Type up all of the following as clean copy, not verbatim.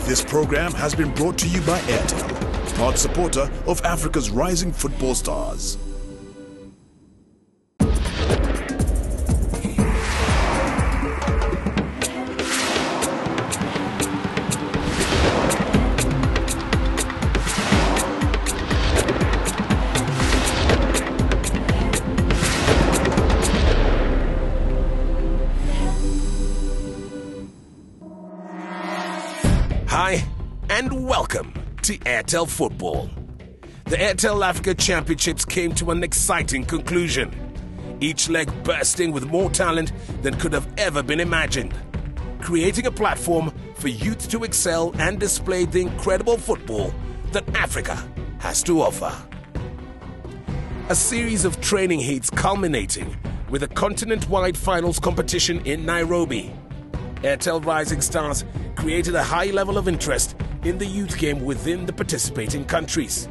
This program has been brought to you by Airtel, proud supporter of Africa's rising football stars. Hi, and welcome to Airtel Football. The Airtel Africa Championships came to an exciting conclusion, each leg bursting with more talent than could have ever been imagined, creating a platform for youth to excel and display the incredible football that Africa has to offer. A series of training heats culminating with a continent-wide finals competition in Nairobi. Airtel Rising Stars created a high level of interest in the youth game within the participating countries,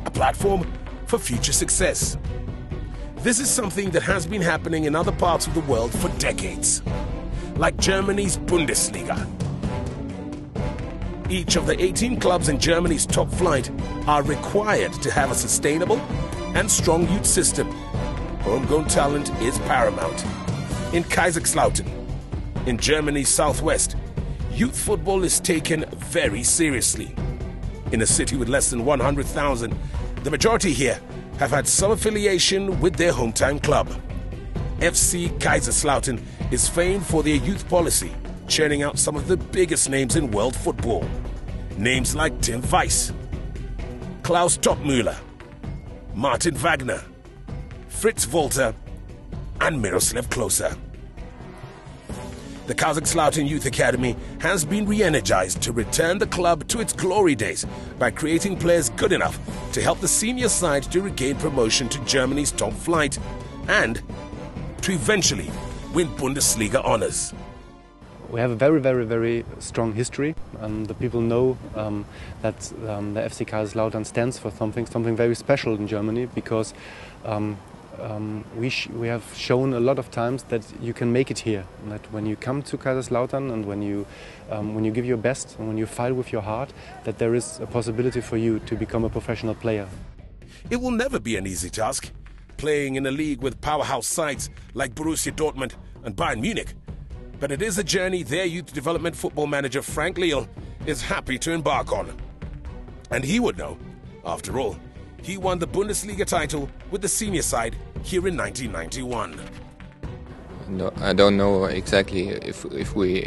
a platform for future success. This is something that has been happening in other parts of the world for decades, like Germany's Bundesliga. Each of the 18 clubs in Germany's top flight are required to have a sustainable and strong youth system. Homegrown talent is paramount. In Kaiserslautern, in Germany's southwest, youth football is taken very seriously. In a city with less than 100,000, the majority here have had some affiliation with their hometown club. FC Kaiserslautern is famed for their youth policy, churning out some of the biggest names in world football. Names like Tim Weiss, Klaus Toppmüller, Martin Wagner, Fritz Walter, and Miroslav Klose. The Kaiserslautern Youth Academy has been re-energized to return the club to its glory days by creating players good enough to help the senior side to regain promotion to Germany's top flight and to eventually win Bundesliga honors. We have a very strong history. The people know that the FC Kaiserslautern stands for something very special in Germany, because we have shown a lot of times that you can make it here. That when you come to Kaiserslautern and when you give your best and when you fight with your heart, that there is a possibility for you to become a professional player. It will never be an easy task, playing in a league with powerhouse sides like Borussia Dortmund and Bayern Munich. But it is a journey their youth development football manager Frank Lille is happy to embark on. And he would know, after all, he won the Bundesliga title with the senior side here in 1991. No, I don't know exactly if we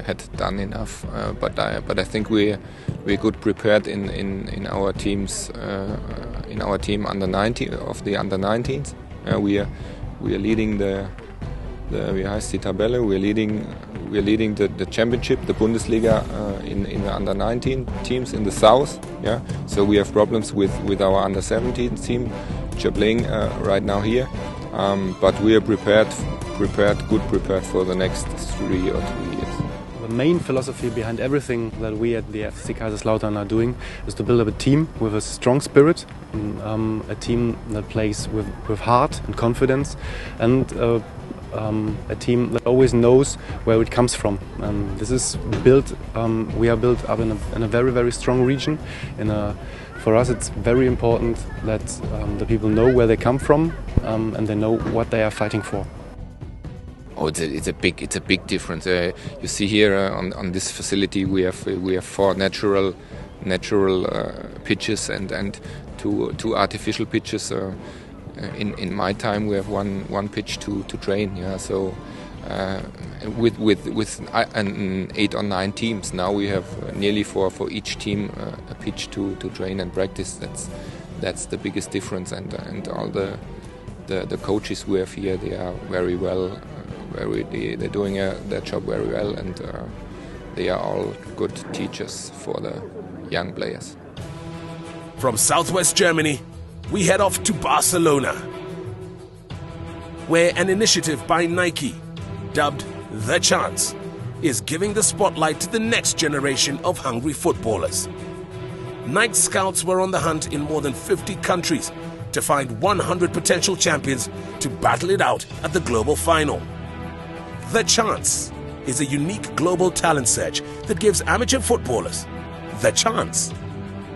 had done enough, but I think we're good prepared in our teams, in our team under 19 of the under 19s. We are leading wie heißt die Tabelle? We're leading the championship, the Bundesliga, in the under 19 teams in the south. Yeah, so we have problems with our under 17 team, which are playing right now here. But we are prepared for the next 3 or 2 years. The main philosophy behind everything that we at the FC Kaiserslautern are doing is to build up a team with a strong spirit, a team that plays with heart and confidence, and a team that always knows where it comes from. This is built. We are built up in a very strong region. For us, it's very important that the people know where they come from and they know what they are fighting for. Oh, it's a big difference. You see here on this facility we have 4 natural pitches and two artificial pitches. In my time, we have one pitch to train. Yeah, so with 8 or 9 teams now, we have nearly for each team a pitch to train and practice. That's the biggest difference. And all the coaches we have here, they are very well. They're doing their job very well, and they are all good teachers for the young players. From southwest Germany, we head off to Barcelona, where an initiative by Nike, dubbed The Chance, is giving the spotlight to the next generation of hungry footballers. Nike scouts were on the hunt in more than 50 countries to find 100 potential champions to battle it out at the global final. The Chance is a unique global talent search that gives amateur footballers the chance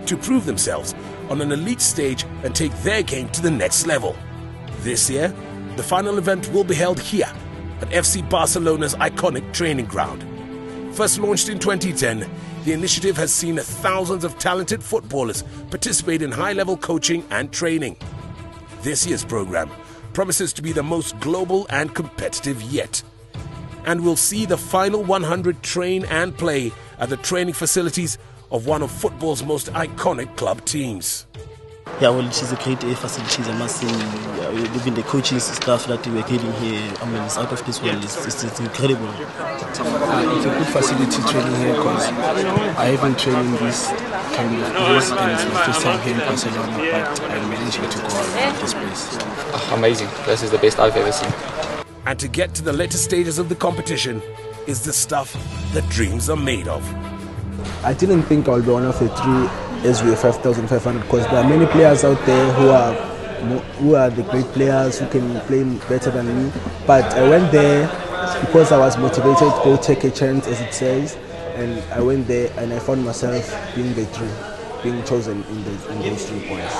to prove themselves on an elite stage and take their game to the next level. This year, the final event will be held here at FC Barcelona's iconic training ground. First launched in 2010, the initiative has seen thousands of talented footballers participate in high-level coaching and training. This year's program promises to be the most global and competitive yet, and will see the final 100 train and play at the training facilities of one of football's most iconic club teams. Yeah, well, it is a great facilities, I must say. Even the coaching stuff that we're getting here, I mean, it's out of this world. It's incredible. It's a good facility training here because I haven't trained in this kind of place, and it's my first time here in Barcelona, but I'm managing to go out of this place. Amazing. This is the best I've ever seen. And to get to the later stages of the competition is the stuff that dreams are made of. I didn't think I would be one of the three SUA 5,500 because there are many players out there who are the great players who can play better than me. But I went there because I was motivated to go take a chance, as it says, and I went there and I found myself being the three, being chosen in those 3 points.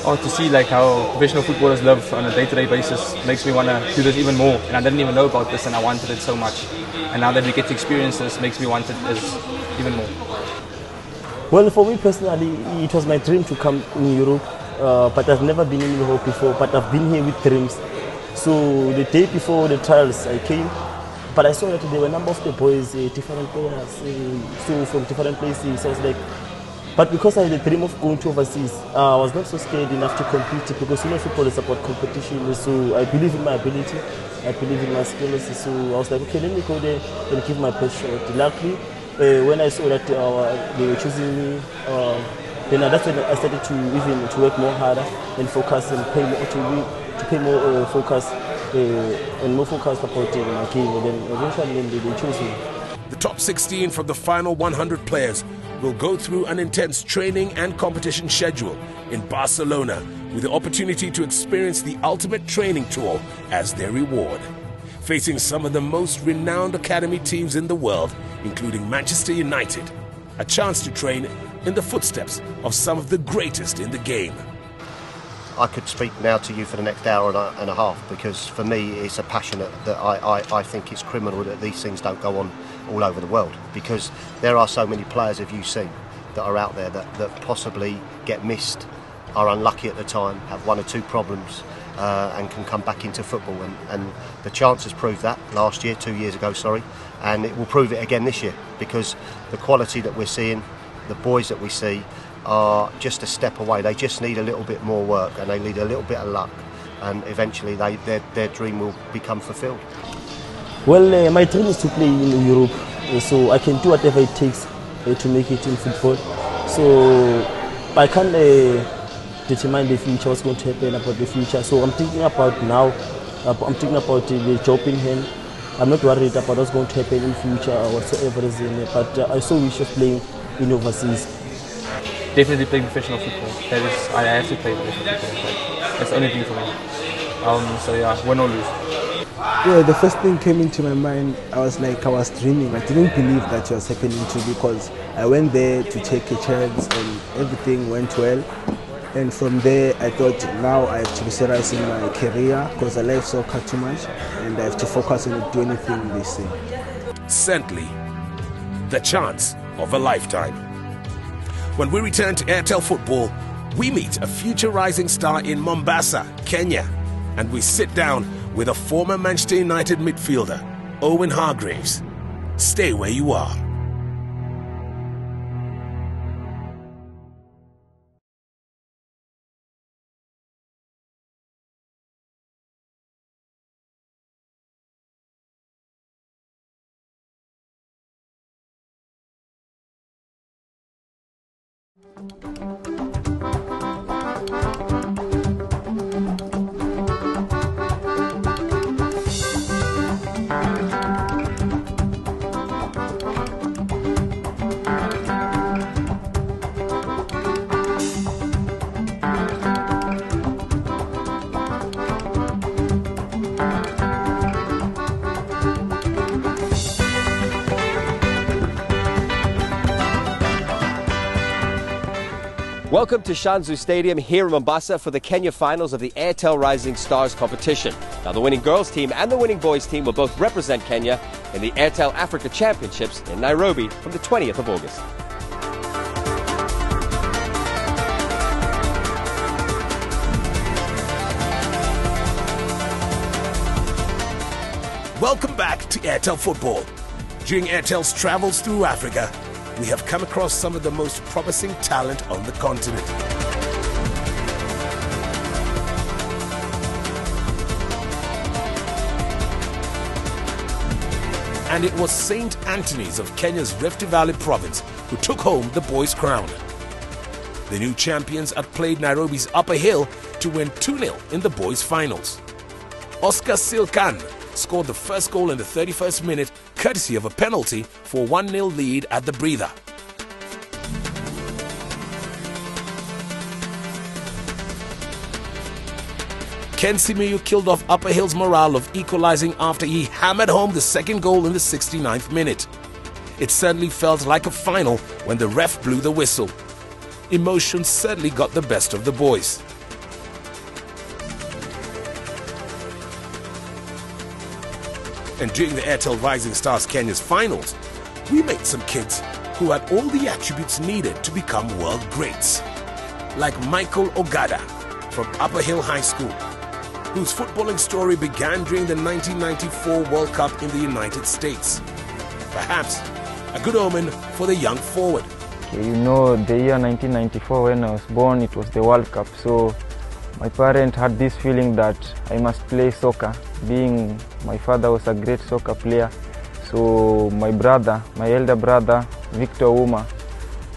To see like how professional footballers live on a day-to-day basis makes me want to do this even more. And I didn't even know about this, and I wanted it so much. And now that we get to experience this, makes me want it even more. Well, for me personally, it was my dream to come in Europe, but I've never been in Europe before, but I've been here with dreams. So the day before the trials, I came, but I saw that there were a number of the boys, different players, so from different places. So I was like, but because I had a dream of going to overseas, I was not so scared enough to compete because football is about competition. So I believe in my ability, I believe in my skills. So I was like, okay, let me go there and give my best shot. Luckily, when I saw that they were choosing me, then that's when I started to work more harder and focus and pay more focus and more focus about my game. And then eventually they chose me. The top 16 from the final 100 players will go through an intense training and competition schedule in Barcelona with the opportunity to experience the ultimate training tour as their reward. Facing some of the most renowned academy teams in the world, including Manchester United, a chance to train in the footsteps of some of the greatest in the game. I could speak now to you for the next hour and a half because for me it's a passion that I think it's criminal that these things don't go on all over the world, because there are so many players, as you've seen, that are out there that possibly get missed, are unlucky at the time, have 1 or 2 problems and can come back into football, and the chances proved that last year, 2 years ago, sorry, and it will prove it again this year because the quality that we're seeing, the boys that we see are just a step away. They just need a little bit more work and they need a little bit of luck, and eventually their dream will become fulfilled. Well, my dream is to play in Europe, so I can do whatever it takes to make it in football. So I can't determine the future, what's going to happen about the future. So I'm thinking about now, I'm thinking about the job in hand. I'm not worried about what's going to happen in future or whatsoever is in it, but I so wish of playing in overseas. Definitely playing professional football. That is, I have to play professional football. That's the only thing for me. So yeah, win or lose. Yeah, the first thing came into my mind, I was dreaming. I didn't believe that it was happening to me because I went there to take a chance and everything went well. And from there, I thought now I have to be serious in my career because I love soccer too much and I have to focus on not doing anything they say. Cently, the chance of a lifetime. When we return to Airtel Football, we meet a future rising star in Mombasa, Kenya, and we sit down with a former Manchester United midfielder, Owen Hargreaves. Stay where you are. Welcome to Shanzu Stadium here in Mombasa for the Kenya finals of the Airtel Rising Stars competition. Now, the winning girls team and the winning boys team will both represent Kenya in the Airtel Africa Championships in Nairobi from the 20th of August. Welcome back to Airtel Football. During Airtel's travels through Africa, we have come across some of the most promising talent on the continent. And it was St. Anthony's of Kenya's Rift Valley province who took home the boys' crown. The new champions had played Nairobi's Upper Hill to win 2-0 in the boys' finals. Oscar Silkan scored the first goal in the 31st minute, courtesy of a penalty for a 1-0 lead at the breather. Ken Simiyu killed off Upper Hill's morale of equalizing after he hammered home the second goal in the 69th minute. It certainly felt like a final when the ref blew the whistle. Emotion certainly got the best of the boys. And during the Airtel Rising Stars Kenya's finals, we met some kids who had all the attributes needed to become world greats. Like Michael Ogada from Upper Hill High School, whose footballing story began during the 1994 World Cup in the United States. Perhaps a good omen for the young forward. You know, the year 1994 when I was born, it was the World Cup. So my parents had this feeling that I must play soccer, being my father was a great soccer player. So my brother, my elder brother, Victor Uma,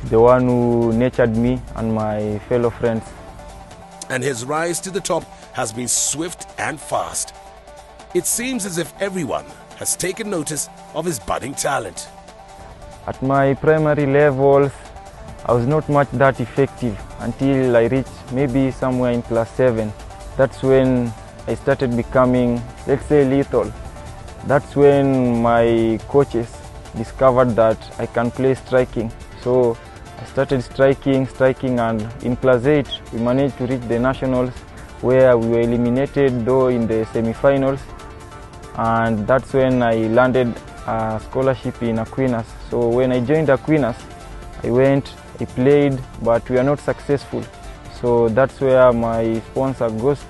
the one who nurtured me and my fellow friends. And his rise to the top has been swift and fast. It seems as if everyone has taken notice of his budding talent. At my primary levels, I was not much that effective until I reached maybe somewhere in class 7. That's when I started becoming, let's say, lethal. That's when my coaches discovered that I can play striking. So I started striking, and in class 8 we managed to reach the nationals where we were eliminated though in the semi-finals. And that's when I landed a scholarship in Aquinas. So when I joined Aquinas, I went, I played, but we are not successful. So that's where my sponsor, Ghost,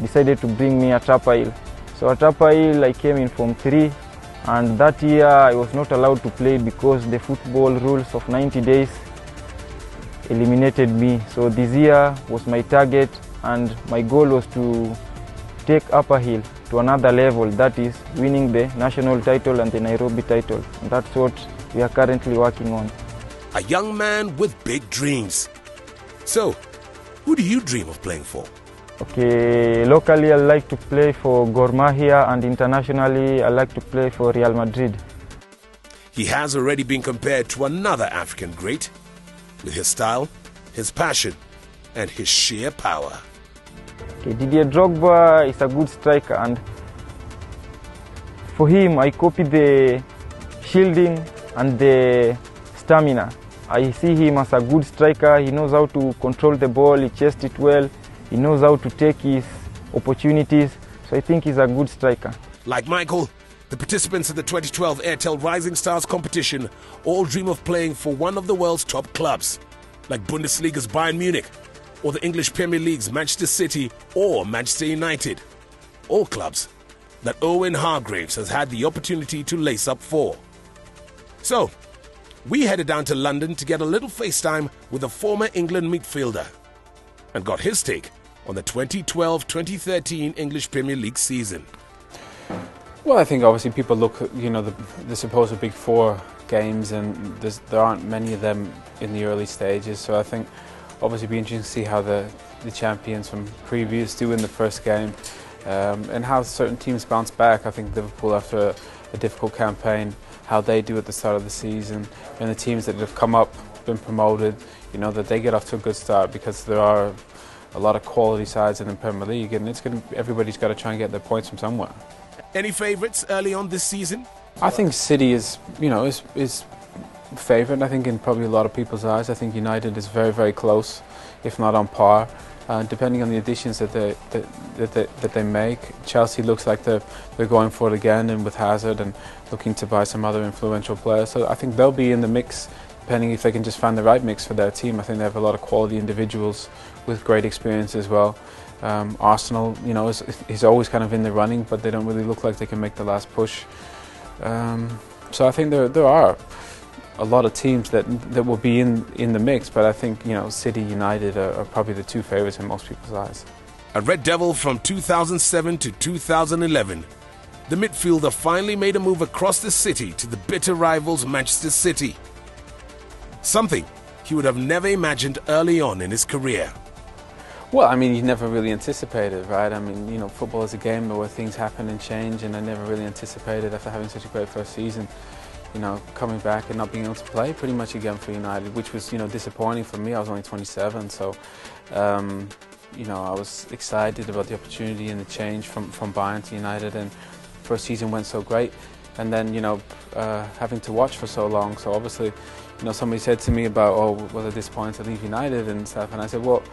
decided to bring me at Upper Hill. So at Upper Hill, I came in Form 3, and that year I was not allowed to play because the football rules of 90 days eliminated me. So this year was my target, and my goal was to take Upper Hill to another level, that is winning the national title and the Nairobi title. And that's what we are currently working on. A young man with big dreams. So, who do you dream of playing for? Okay, locally I like to play for Gor Mahia, and internationally I like to play for Real Madrid. He has already been compared to another African great with his style, his passion, and his sheer power. Okay, Didier Drogba is a good striker, and for him I copy the shielding and the stamina. I see him as a good striker. He knows how to control the ball, he chased it well, he knows how to take his opportunities, so I think he's a good striker. Like Michael, the participants in the 2012 Airtel Rising Stars competition all dream of playing for one of the world's top clubs, like Bundesliga's Bayern Munich, or the English Premier League's Manchester City or Manchester United. All clubs that Owen Hargreaves has had the opportunity to lace up for. So, we headed down to London to get a little FaceTime with a former England midfielder and got his take on the 2012-2013 English Premier League season. Well, I think obviously people look at, the supposed Big Four games, and there aren't many of them in the early stages. So I think obviously it'd be interesting to see how the champions from previous do in the first game, and how certain teams bounce back. I think Liverpool, after a difficult campaign, how they do at the start of the season, and the teams that have come up, been promoted, that they get off to a good start, because there are a lot of quality sides in the Premier League, and everybody's got to try and get their points from somewhere. Any favourites early on this season? I think City is favourite, I think, in probably a lot of people's eyes. I think United is very, very close, if not on par, depending on the additions that they make. Chelsea looks like they're going for it again, and with Hazard, and looking to buy some other influential players. So I think they'll be in the mix, depending if they can just find the right mix for their team. I think they have a lot of quality individuals with great experience as well. Arsenal, you know, is always kind of in the running, but they don't really look like they can make the last push. So I think there are a lot of teams that will be in the mix, but I think, you know, City, United are probably the two favourites in most people's eyes. A Red Devil from 2007 to 2011, the midfielder finally made a move across the city to the bitter rivals Manchester City. Something he would have never imagined early on in his career. Well, I mean, you never really anticipated, right? I mean, you know, football is a game where things happen and change, and I never really anticipated, after having such a great first season, you know, coming back and not being able to play pretty much again for United, which was, you know, disappointing for me. I was only 27, so, you know, I was excited about the opportunity and the change from Bayern to United, and first season went so great. And then, you know, having to watch for so long, so obviously, you know, somebody said to me about, oh, well, at this point to leave United and stuff, and I said, well,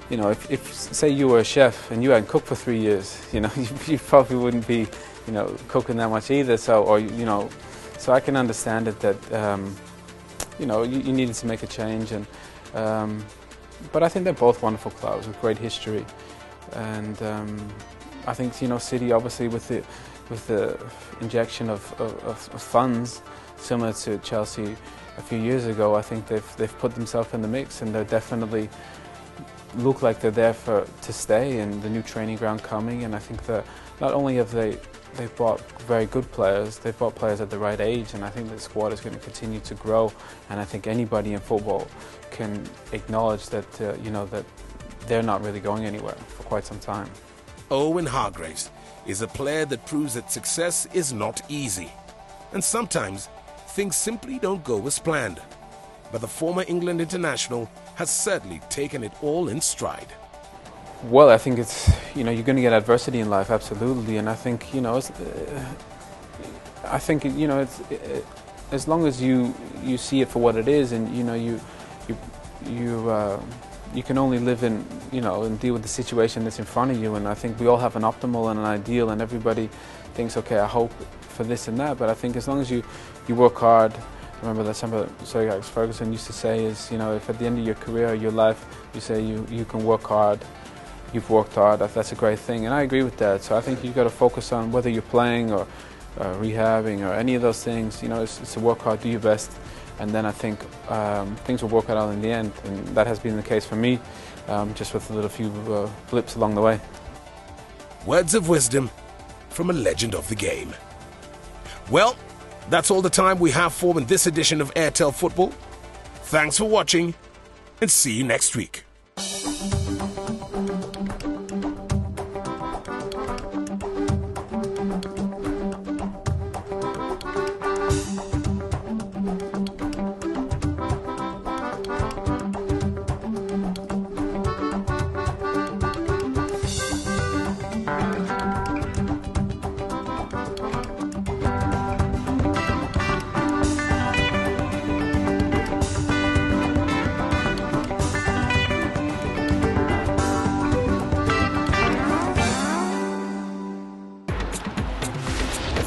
you know, if say you were a chef and you hadn't cooked for 3 years, you know, you probably wouldn't be, you know, cooking that much either. So, or, you know, so I can understand it that, you know, you needed to make a change. And but I think they're both wonderful clubs with great history. And I think, you know, City, obviously, with the injection of funds similar to Chelsea a few years ago, I think they've put themselves in the mix, and they're definitely look like they're there to stay, and the new training ground coming. And I think that not only have they've brought very good players, they've brought players at the right age, and I think the squad is going to continue to grow. And I think anybody in football can acknowledge that, you know, that they're not really going anywhere for quite some time. Owen Hargreaves is a player that proves that success is not easy, and sometimes things simply don't go as planned. But the former England international has certainly taken it all in stride. Well, I think it's, you know, you're going to get adversity in life, absolutely, and I think, you know, I think, you know, as long as you see it for what it is, and, you know, you can only live in, you know, and deal with the situation that's in front of you. And I think we all have an optimal and an ideal, and everybody thinks, okay, I hope for this and that. But I think as long as you work hard. Remember that Sir Alex Ferguson used to say is, you know, if at the end of your career or your life you say you can work hard, you've worked hard, that's a great thing. And I agree with that. So I think you've got to focus on whether you're playing or rehabbing or any of those things. You know, it's to work hard, do your best, and then I think things will work out in the end. And that has been the case for me, just with a little few blips along the way. Words of wisdom from a legend of the game. Well, that's all the time we have for in this edition of Airtel Football. Thanks for watching, and see you next week.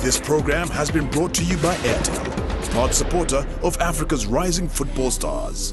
This program has been brought to you by Airtel, proud supporter of Africa's rising football stars.